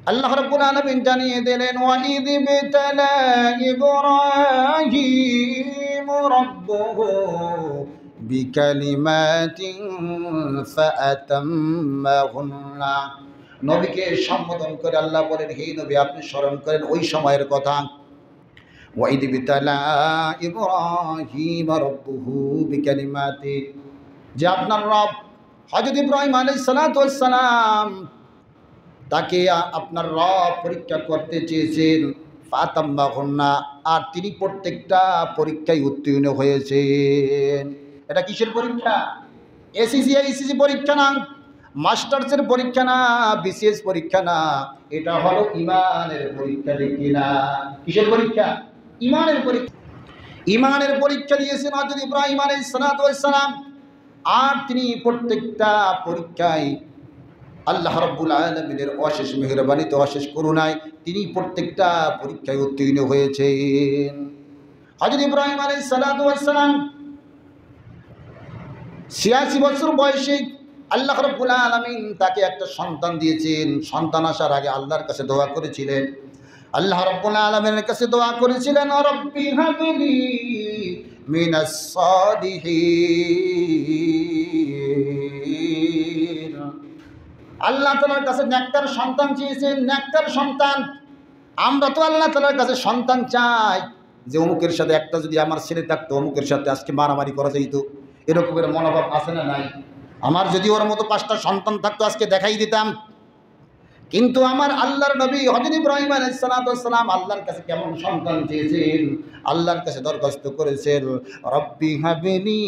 আল্লাহ রাব্বুল আলামিন জানিয়ে দিলেন, ওয়াইদ বিতালা ইব্রাহিম রাব্বুহু বিকালিমাতিন ফাআতাম্মাহুন্না। নবীকে সম্বোধন করে আল্লাহ বলেন, হে নবী আপনি স্মরণ করেন ওই সময়ের কথা। ওয়াইদ বিতালা ইব্রাহিম রাব্বুহু বিকালিমাতিন, যে আপনার রব হযরত ইব্রাহিম আলাইহিস সালাতু ওয়াস সালাম তাকে আপনার রব পরীক্ষা করতে চেয়েছেন, ফাতাম্মাহুন্না, আর তিনি প্রত্যেকটা পরীক্ষায় উত্তীর্ণ হয়েছেন। এটা কিসের পরীক্ষা? এসএসসি এইচএসসি পরীক্ষা না, মাস্টার্সের পরীক্ষা না, বিসিএস পরীক্ষা না, এটা হলো ইমানের পরীক্ষা। দেখি না কিসের পরীক্ষা? ইমানের পরীক্ষা। ইমানের পরীক্ষা দিয়েছেন হযরত ইব্রাহিম আলাইহিস সালাতু ওয়াস সালাম, আর তিনি প্রত্যেকটা পরীক্ষায় আল্লাহ রাব্বুল আলামিনের অশেষ মেহেরবানিতে, অশেষ করুণায় তিনি প্রত্যেকটা পরীক্ষায় উত্তীর্ণ হয়েছেন। হযরত ইব্রাহিম আলাইহিস সালাতু ওয়াস সালাম ৮৬ বছর বয়সে আল্লাহ রাব্বুল আলামিন তাকে একটা সন্তান দিয়েছেন। সন্তান আসার আগে আল্লাহর কাছে দোয়া করেছিলেন, আল্লাহ রাব্বুল আলামিনের কাছে দোয়া করেছিলেন, রব্বি হাবলি মিনাস সালিহিন। আল্লাহ তাআলার কাছে নেককার সন্তান চেয়েছেন, নেককার সন্তান। আমরা তো আল্লাহ তাআলার কাছে সন্তান চাই যে অমুকের সাথে একটা যদি আমার ছেলে থাকতো, অমুকের সাথে আজকে মারামারি করা যেত, এরকমের মনোভাব আছে না নাই? আমার যদি ওর মতো 5টা সন্তান থাকতো আজকে দেখাই দিতাম। কিন্তু আমার আল্লাহর নবী হযরত ইব্রাহিম আলাইহিস সালাতু ওয়াস সালাম আল্লাহর কাছে কেমন সন্তান চেয়েছেন? আল্লাহর কাছে দরখাস্ত করেছেন, রব্বি হাবলি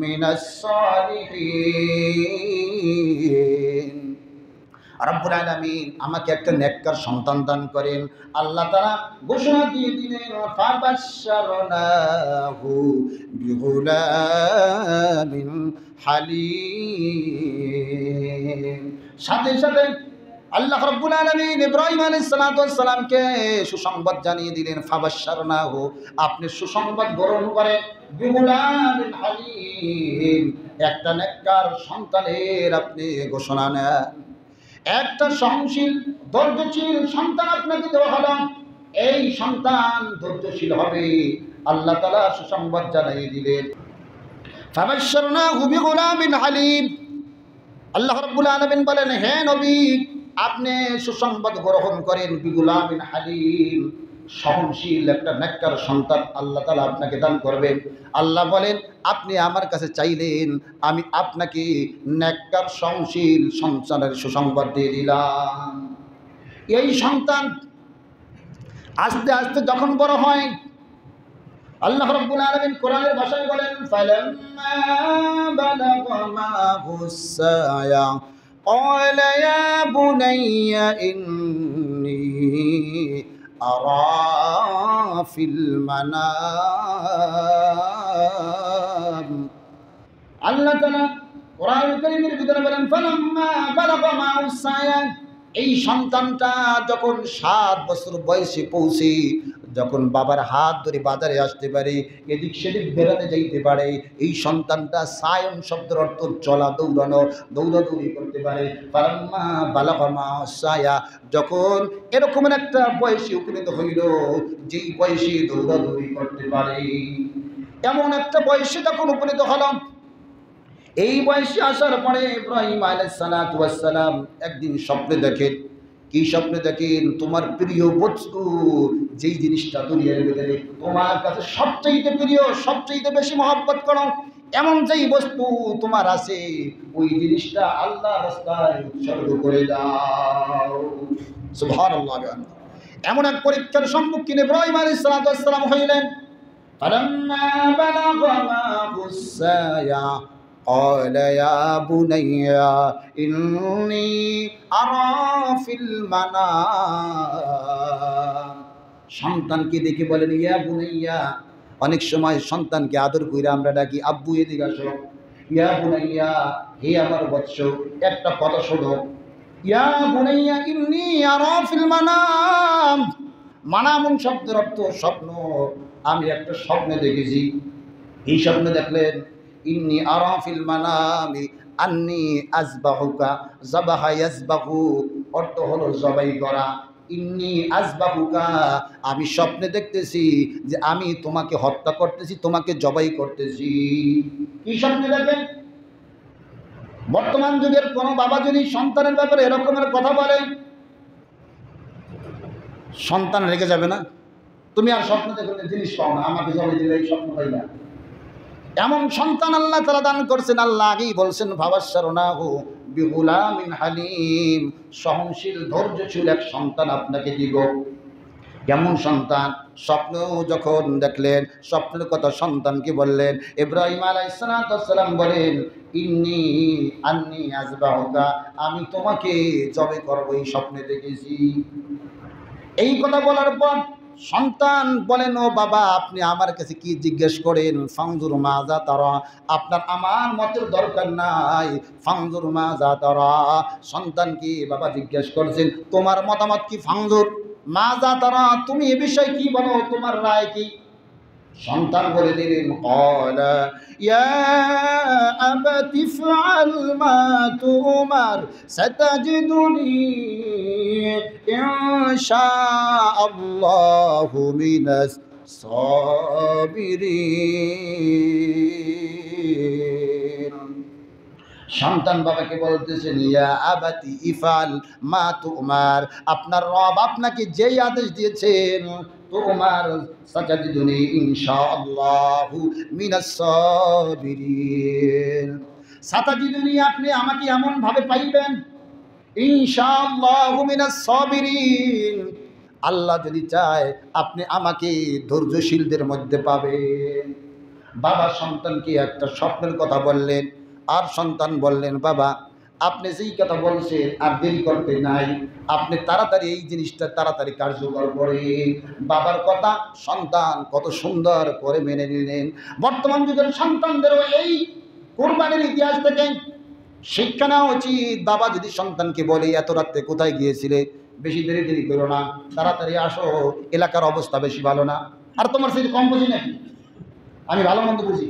মিনাস সালিহিন। রব্বুল আলামিন আমাকে একটা নেককার সন্তান দান করেন। আল্লাহ তাআলা ঘোষণা দিয়ে দিলেন, ফাবাশশারনাহু বিগুলামিন হালিম। সাথে সাথে আল্লাহ রাব্বুল আলামিন ইব্রাহিম আলাইহিস সালাতু ওয়াস সালামকে সুসংবাদ জানিয়ে দিলেন, ফাবাশশারনাহু, আপনি সুসংবাদ গ্রহণ করেন, বিগুলামিন হালিম, একটা নেককার সন্তানের আপনি ঘোষণা নেন। একটা সহনশীল ধৈর্যশীল সন্তান আপনাকে দেওয়া হলো। এই সন্তান ধৈর্যশীল হবে, আল্লাহ তাআলা সুসংবাদ জানিয়ে দিলেন। ফাবাশশারনাহু বিগুলামিন হালিম। আল্লাহ রাব্বুল আলামিন বলেন, হে নবী আপনি সুসংবাদ গ্রহণ করেন, বিগুলামিন হালিম, সহনশীল একটা নেককার সন্তান আল্লাহ তাআলা আপনাকে দান করবেন। আল্লাহ বলেন, আপনি আমার কাছে চাইলেন, আমি আপনাকে নেককার সহনশীল সন্তানের সুসংবাদ দিয়ে দিলাম। এই সন্তান আস্তে আস্তে যখন বড় হয়, আল্লাহ রাব্বুল আলামিন কোরআনের ভাষায় বলেন, ফালাম্মা বালাগা মাহুস সায়া قال يا بني إني أرى في المنام। আল্লাহ তাআলা কোরআন কারীমের ভিতরে বলেন, ফালাম্মা বালাগা মাহুস সায়া, এই সন্তানটা যখন 7 বছর বয়সে পৌঁছে, যখন বাবার হাত ধরে বাজারে আসতে পারে, এদিক সেদিক বেড়াতে যাইতে পারে, এই সন্তানটা সায়ন শব্দের অর্থ চলা, দৌড়ানো, দৌড়াদৌড়ি করতে পারে। ফালাম্মা বালাগা মাহুস সায়া, যখন এরকমের একটা বয়সে উপনীত হইল, যেই বয়সে দৌড়াদৌড়ি করতে পারে, এমন একটা বয়সে যখন উপনীত হলাম, এই বয়সে আসার পরে ইব্রাহিম আলাইহিস সালাতু ওয়াস সালাম একদিন স্বপ্নে দেখেন। কি স্বপ্নে দেখেন? তোমার প্রিয় বস্তু, যেই জিনিসটা দুনিয়ার ভিতরে তোমার কাছে সবচেয়ে প্রিয়, সবচেয়ে বেশি মহব্বত করো, এমন যেই বস্তু তোমার আছে, ওই জিনিসটা আল্লাহর রাস্তায় উৎসর্গ করে দাও। সুবহানাল্লাহ। এমন এক পরীক্ষার সম্মুখীন ইব্রাহিম আলাইহিস সালাতু ওয়াস সালাম হইলেন। ফালাম্মা বালাগা মাহুস সায়া قال يا بني إني أرى في المنام। সন্তানকে দেখে বলেন ইয়া বুনাইয়া। অনেক সময় সন্তানকে আদর কইরা আমরা ডাকি, আব্বু এদিকে আসো, ইয়া বুনাইয়া, হে আমার বৎস, একটা কথা শোনো। ইয়া বুনাইয়া ইন্নী আরা ফিল মানাম। মানামুন শব্দের অর্থ স্বপ্ন। আমি একটা স্বপ্ন দেখেছি। এই স্বপ্ন দেখলেন, ইন্নী আরা ফিল মানামি আন্নী আযবাহুকা যাবাহা ইয়াযবাহু অর্থ হলো জবাই করা। ইন্নী আযবাহুকা, আমি স্বপ্নে দেখতেছি যে আমি তোমাকে হত্যা করতেছি, তোমাকে জবাই করতেছি। কি স্বপ্নে দেখেন? বর্তমান যুগের কোন বাবা যদি সন্তানের ব্যাপারে এরকমের কথা বলে, সন্তান রেগে যাবে না? তুমি আর স্বপ্ন দেখো জিনিস পাও না, আমাকে জবাই দিলে এই স্বপ্ন পাই না। এমন সন্তান আল্লাহ তাআলা দান করছেন। আল্লাহ আগেই বলছেন ফাবাশশারনাহু বিগুলামিন হালিম, সহনশীল ধৈর্যশীল এক সন্তান আপনাকে দিব। কেমন সন্তান? স্বপ্ন যখন দেখলেন, স্বপ্নের কথা সন্তানকে বললেন। ইব্রাহিম আলাইহিস সালাম বলেন আন্নী আযবাহুকা, আমি তোমাকে জবাই করব এই স্বপ্নে দেখেছি। এই কথা বলার পর সন্তান বলেন, ও বাবা, আপনি আমার কাছে কি জিজ্ঞেস করেন? ফানজুর মাজা তারা, আপনার আমার মতের দরকার নাই। ফানজুর মাজা তারা, সন্তান কি বাবা জিজ্ঞেস করছেন তোমার মতামত কি? ফানজুর মাজা তারা, তুমি এ বিষয়ে কি বলো, তোমার রায় কি? সন্তান বলে দিলেন ক্বালা ইয়া আবাতি ইফআল মা তুমার সাতাজিদুনি ইনশাআল্লাহু মিনাস সাবিরিন। সন্তান বাবাকে বলতেছেন ইয়া আবাতি ইফআল মা তুমার, আপনার রব আপনাকে যেই আদেশ দিয়েছেন, তুমার সাতাজিদুনি ইনশাআল্লাহু মিনাস সাবিরিন। সাতাজিদুনি, আপনি আমাকে এমন ভাবে পাইবেন, ইনশাআল্লাহু মিনাস সাবিরিন, আল্লাহ যদি চায় আপনি আমাকে ধৈর্যশীলদের মধ্যে পাবেন। বাবা সন্তানকে একটা স্বপ্নের কথা বললেন, আর সন্তান বললেন বাবা আপনি যেই কথা বলছেন আর দেরি করতে নাই, আপনি তাড়াতাড়ি এই জিনিসটা তাড়াতাড়ি কার্যকর করেন। বাবার কথা সন্তান কত সুন্দর করে মেনে নিলেন। বর্তমান যুগের সন্তানদেরও এই কোরবানির ইতিহাস থেকে শিক্ষা নেওয়া উচিত। বাবা যদি সন্তানকে বলে এত রাত্রে কোথায় গিয়েছিলে, বেশি দেরি করো না, তাড়াতাড়ি আসো, এলাকার অবস্থা বেশি ভালো না। আর তোমার সেই কম বুঝি নাকি? আমি ভালো মন্দ বুঝি,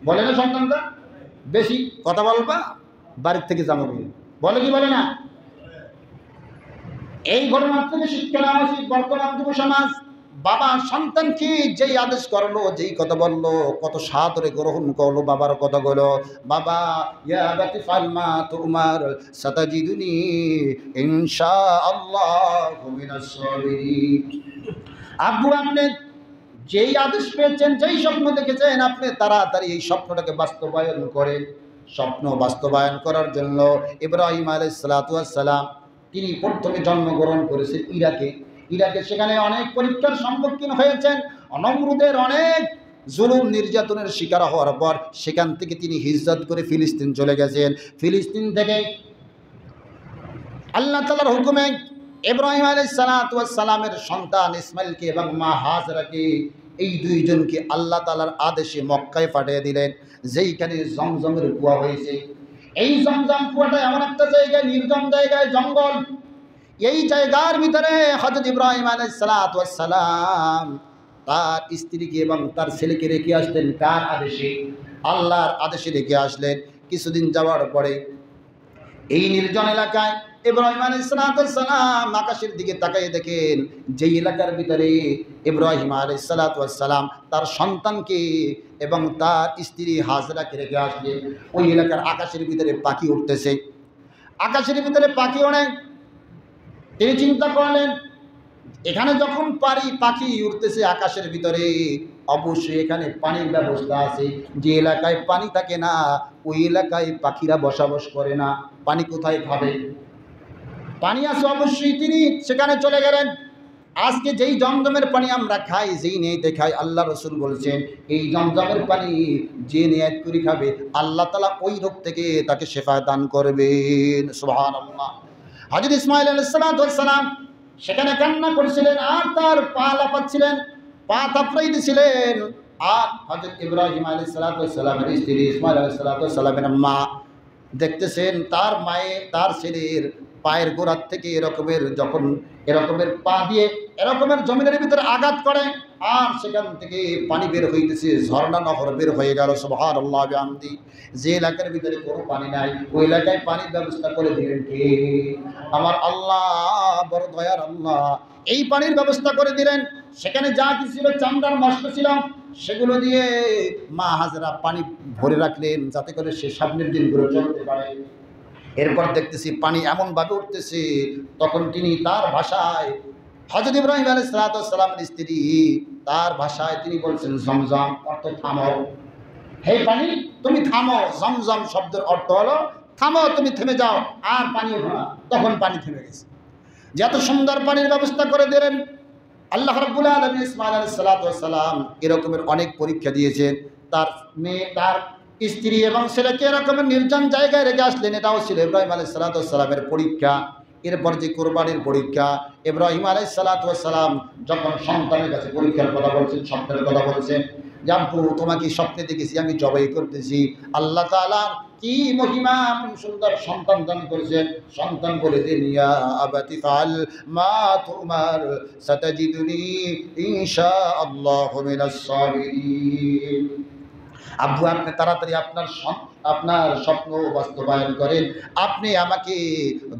বলে না সন্তানটা? বেশি কথা বলবা, বাড়ির থেকে যাবো, বলে কি বলে না? এই ঘটনার থেকে শিক্ষা নেওয়া উচিত বর্তমান যুব সমাজ। বাবা সন্তানকে যেই আদেশ করলো, যেই কথা বললো, কত সাদরে গ্রহণ করলো বাবার কথাগুলো। বাবা ইয়া আবাতি ইফআল মা তুমার সাতাজিদুনি ইনশাআল্লাহু মিনাস সাবিরিন। আব্বু আপনি যেই আদেশ পেয়েছেন, যেই স্বপ্ন দেখেছেন, আপনি তাড়াতাড়ি এই স্বপ্নটাকে বাস্তবায়ন করেন। স্বপ্ন বাস্তবায়ন করার জন্য ইব্রাহিম আলাইহিস সালাতু ওয়াস সালাম তিনি প্রথমে জন্মগ্রহণ করেছেন ইরাকে। সেখানে অনেক পরীক্ষার সম্মুখীন হয়েছেন, নমরুদের অনেক জুলুম নির্যাতনের শিকার হওয়ার পর সেখান থেকে তিনি হিজরত করে ফিলিস্তিন চলে গেছেন। ফিলিস্তিন থেকে আল্লাহ তাআলার হুকুমে ইব্রাহিম আলাইহিস সালাতু ওয়াস সালামের সন্তান ইসমাইলকে এবং মা হাজরাকে, এই দুইজনকে আল্লাহ তাআলার আদেশে মক্কায় পাঠিয়ে দিলেন, যেইখানে জমজমের কুয়া হয়েছে। এই জমজম কুয়াটা এমন একটা জায়গায়, নির্জন জায়গায়, জঙ্গল। এই জায়গার ভিতরে হযরত ইব্রাহিম আলাইহিস সালাতু ওয়াস সালাম তার স্ত্রীকে এবং তার ছেলেকে রেখে আসলেন। কার আদেশে? আল্লাহর আদেশে রেখে আসলেন। কিছুদিন যাওয়ার পরে এই নির্জন এলাকায় ইব্রাহিম আলাইহিস সালাম আকাশের দিকে তাকিয়ে দেখেন, যেই এলাকার ভিতরে ইব্রাহিম আলাইহিস সালাম তার সন্তানকে এবং তার স্ত্রী হাজরাকে রেখে আসলেন, ওই এলাকার আকাশের ভিতরে পাখি উঠতেছে। আকাশের ভিতরে পাখি অনেক, তিনি চিন্তা করলেন এখানে যখন পাখি উঠতেছে আকাশের ভিতরে, অবশ্যই এখানে পানির ব্যবস্থা আছে। যে এলাকায় পানি থাকে না, ওই এলাকায় পাখিরা বসবাস করে না। পানি কোথায় খাবে? পানি আছে অবশ্যই। তিনি সেখানে চলে গেলেন। আজকে যেই জমজমের পানি আমরা খাই, যেই নিয়তে খাই, আল্লাহ রসুল বলছেন এই জমজমের পানি যে নিয়ত করে খাবে, আল্লাহ তাআলা ওই রোগ থেকে তাকে শেফা দান করবেন। সুবহানাল্লাহ। হযরত ইসমাঈল আলাইহিস সালাম সেখানে কান্না করছিলেন আর তার পা লাফাচ্ছিলেন, পা থাপড়াই দিছিলেন। আর হযরত ইব্রাহিম আলাইহিস সালামের স্ত্রী ইসমাঈল আলাইহিস সালামের মা দেখতেছেন তার মায়ে তার ছেলের পায়ের গোড়ার থেকে যখন এরকমের পা দিয়ে এরকমের জমিনের ভিতরে আঘাত করে, আর সেখান থেকে পানি বের হইতেছে, ঝর্ণা নহর বের হয়ে গেল। সুবহানাল্লাহ বিহামদি। যে এলাকার ভিতরে কোনো পানি নাই ওই এলাকায় পানির ব্যবস্থা করে দিলেন কে? আমার আল্লাহ, বড় দয়ার আল্লাহ। এই পানির ব্যবস্থা করে দিলেন। সেখানে যা কিছু ছিল, চামড়ার মস্ত ছিল, সেগুলো দিয়ে মা হাজরা পানি ভরে রাখলেন যাতে করে সে সামনের দিনগুলো চলতে পারে। এরপর দেখতেছি পানি এমনভাবে উঠতেছে, তখন তিনি তার ভাষায়, হযরত ইব্রাহিম আলাইহিস সালামের স্ত্রী, তার ভাষায় তিনি বলছেন জমজম, অর্থ থামো। হে পানি, তুমি থামো। জমজম শব্দের অর্থ হলো থামো, তুমি থেমে যাও, আর পানি ওঠে না। তখন পানি থেমে গেছে। যত সুন্দর পানির ব্যবস্থা করে দিলেন আল্লাহ রাব্বুল আলামিন। ইসমাঈল আলাইহিস সালাম এরকমের অনেক পরীক্ষা দিয়েছেন। তার মেয়ে, তার স্ত্রী এবং ছেলেকে এরকমের নির্জন জায়গায় রেখে আসলেন। এটাও ছিল ইব্রাহিম আলাইহিস সালামের পরীক্ষা। এরপর যে কোরবানির পরীক্ষা, ইব্রাহিম আলাইহিস সালাম যখন সন্তানের কাছে পরীক্ষার কথা বলছেন, স্বপ্নের কথা বলছেন, যে আব্বু তোমাকে স্বপ্নে দেখেছি আমি জবাই করতেছি। আল্লাহ তাআলার কি মহিমা, সুন্দর সন্তান দান করেছেন। সন্তান বলে দেন, ইয়া আবাতি ফাল মা তুমার সাতাজিদুনি ইনশাআল্লাহু মিনাস সাবিরিন। আব্বু আপনি তাড়াতাড়ি আপনার স্বপ্ন বাস্তবায়ন করেন। আপনি আমাকে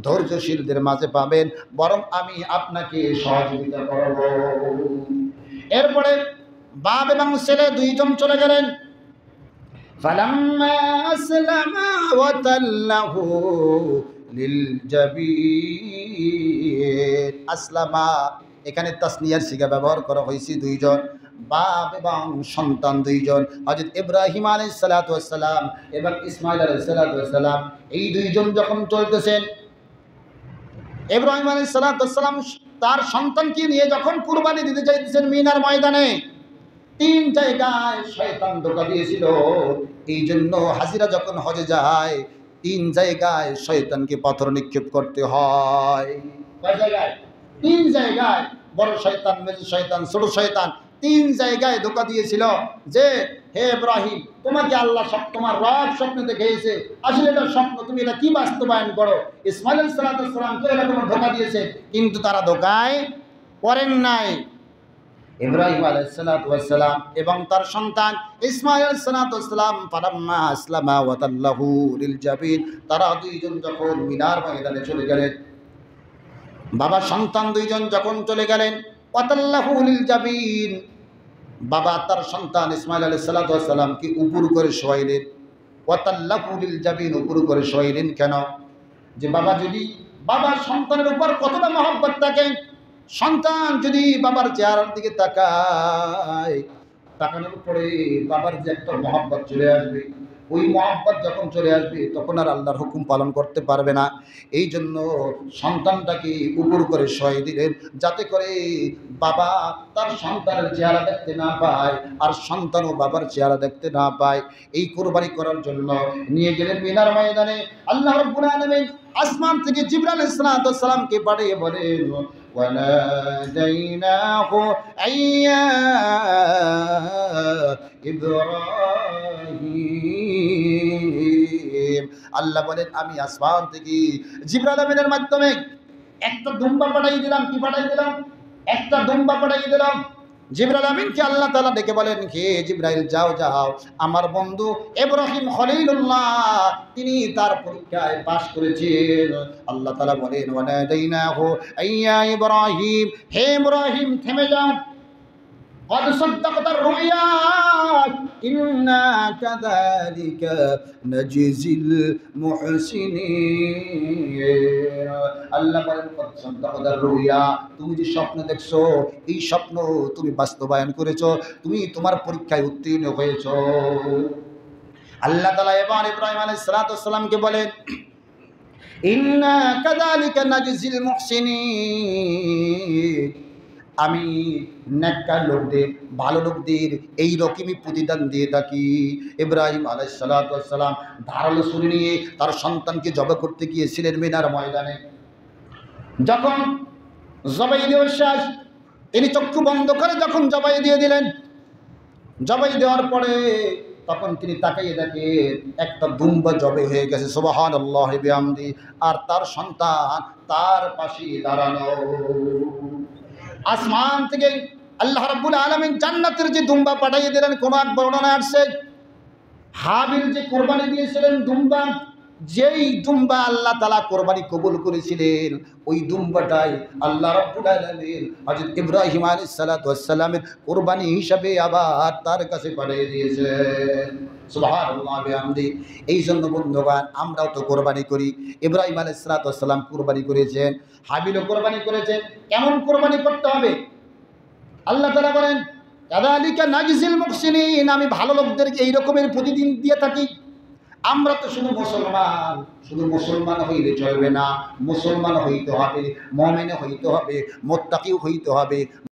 ধৈর্যশীলদের মাঝে পাবেন, বরং আমি আপনাকে সহযোগিতা করব। এরপরে বাপ এবং ছেলে দুইজন চলে গেলেন। ফালাম্মা আসলামা ওয়া তাল্লাহু লিল জাবিন। আসলামা এখানে তাসনিয়ার সিগা ব্যবহার করা হয়েছে, দুইজন, বাপ এবং সন্তান দুইজন, হযরত ইব্রাহিম আলাইহিস সালাম এবং ইসমাঈল আলাইহিস সালাম। এই দুইজন যখন চলতেছেন, ইব্রাহিম আলাইহিস সালাম তার সন্তানকে নিয়ে যখন কুরবানি দিতে যাইতেছেন মিনার ময়দানে, 3 জায়গায় শয়তান ধোঁকা দিয়েছিল। এই জন্য হাজিরা যখন হজে যায় 3 জায়গায় শয়তানকে পাথর নিক্ষেপ করতে হয়। কয় জায়গায়? 3 জায়গায়। বড় শয়তান, মেজো শয়তান, ছোট শয়তান 3 জায়গায় ধোঁকা দিয়েছিল যে হে ইব্রাহিম, তোমাকে আল্লাহ তোমার রব স্বপ্নে দেখিয়েছে, আসলে এটা স্বপ্ন, তুমি এটা কি বাস্তবায়ন করো। ইসমাঈল আলাইহিস সালামকে এরকম ধোঁকা দিয়েছে, কিন্তু তারা ধোঁকায় পড়েন নাই। ইব্রাহিম আলাইহিস সালাম এবং তার সন্তান ইসমাঈল আলাইহিস সালাম ফালাম্মা আসলামা ওয়া তাল্লাহু লিল জাবিন, তারা দুইজন যখন মিনার ময়দানে চলে গেলেন, বাবা সন্তান দুইজন যখন চলে গেলেন, ওয়া তাল্লাহু লিল জাবিন, বাবা তার সন্তান ইসমাঈল আলাইহিস সালামকে উপর করে শোয়াইলেন। ওয়া তাল্লাহু লিল জাবিন, উপর করে শোয়াইলেন কেন? যে বাবা সন্তানের উপর কতটা মহব্বত থাকে, সন্তান যদি বাবার চেহারার দিকে তাকায়, তাকানোর পরে বাবার যে একটা মহব্বত চলে আসবে, ওই মহব্বত যখন চলে আসবে তখন আর আল্লাহর হুকুম পালন করতে পারবে না। এই জন্য সন্তানটাকে উপর করে শোয়াই দিলেন, যাতে করে বাবা তার সন্তানের চেহারা দেখতে না পায়, আর সন্তানও বাবার চেহারা দেখতে না পায়। এই কুরবানি করার জন্য নিয়ে গেলেন মিনার ময়দানে। আল্লাহ রাব্বুল আলামিন আসমান থেকে জিবরাইল আলাইহিস সালামকে পাঠিয়ে বলেন, وَنَادَيْنَاهُ أَن يَا إِبْرَاهِيمُ। আল্লাহ বলেন আমি আসমান থেকে জিবরাইল আমিনের মাধ্যমে একটা দুম্বা পাঠিয়ে দিলাম। কি পাঠিয়ে দিলাম? একটা দুম্বা পাঠিয়ে দিলাম। জিবরাইল আমিনকে আল্লাহ তাআলা ডেকে বলেন, হে জিবরাইল, যাও আমার বন্ধু ইব্রাহিম খলিলুল্লাহ তিনি তার পরীক্ষায় পাশ করেছেন। আল্লাহ তাআলা বলেন, ওয়ানাদাইনাহু আইয়া ইব্রাহিম, হে ইব্রাহিম থেমে যাও। قد صدقت الرؤيا إنا كذلك نجزي المحسنين। আল্লাহ বলেন, قد صدقت الرؤيا, তুমি যে স্বপ্ন দেখছো এই স্বপ্ন তুমি বাস্তবায়ন করেছো, তুমি তোমার পরীক্ষায় উত্তীর্ণ হয়েছো। আল্লাহ তাআলা এবার ইব্রাহিম আলাইহিস সালামকে বলেন, ইন্না কাযালিকা নাজজিল মুহসিনিন, আমি নেককার লোকদের, ভালো লোকদের এই রকমই প্রতিদান দিয়ে থাকি। ইব্রাহিম আলাইহিস সালাম ধারালো ছুরি নিয়ে তার সন্তানকে জবাই করতে গিয়েছিলেন মিনার ময়দানে। যখন জবাই দেওয়ার শেষ, তিনি চক্ষু বন্ধ করে যখন জবাই দিয়ে দিলেন, জবাই দেওয়ার পরে তখন তিনি তাকাইয়ে দেখেন একটা দুম্বা জবে হয়ে গেছে, সুবহানাল্লাহি ওয়া বিহামদি, আর তার সন্তান তার পাশে দাঁড়ানো। আসমান থেকে আল্লাহ রাব্বুল আলামিন জান্নাতের যে দুম্বা পাঠিয়ে দিলেন, কোন এক বর্ণনায় আসছে হাবিল যে কোরবানি দিয়েছিলেন দুম্বা, যেই দুম্বা আল্লাহ তাআলা কোরবানি কবুল করেছিলেন, ওই দুম্বাটাই আল্লাহ রাব্বুল আলামিন হযরত ইব্রাহিম আলাইহিস সালাতু ওয়াস সালামের কোরবানি হিসাবে আবার তার কাছে পাঠিয়ে দিয়েছেন। সুবহানাল্লাহ বিহামদি। এই জন্য বন্ধুগণ, আমরাও তো কোরবানি করি। ইব্রাহিম আলাইহিস সালাতু ওয়াস সালাম কোরবানি করেছেন, হাবিলও কোরবানি করেছেন। কেমন কোরবানি করতে হবে? আল্লাহ তাআলা বলেন, কাযালিকা নাজজিল মুহসিনিন, আমি ভালো লোকদেরকে এই রকমের প্রতিদিন দিয়ে থাকি। আমরা তো শুধু মুসলমান হইলে চলবে না, মুসলমান হইতে হবে, মুমিন হইতে হবে, মুত্তাকি হইতে হবে।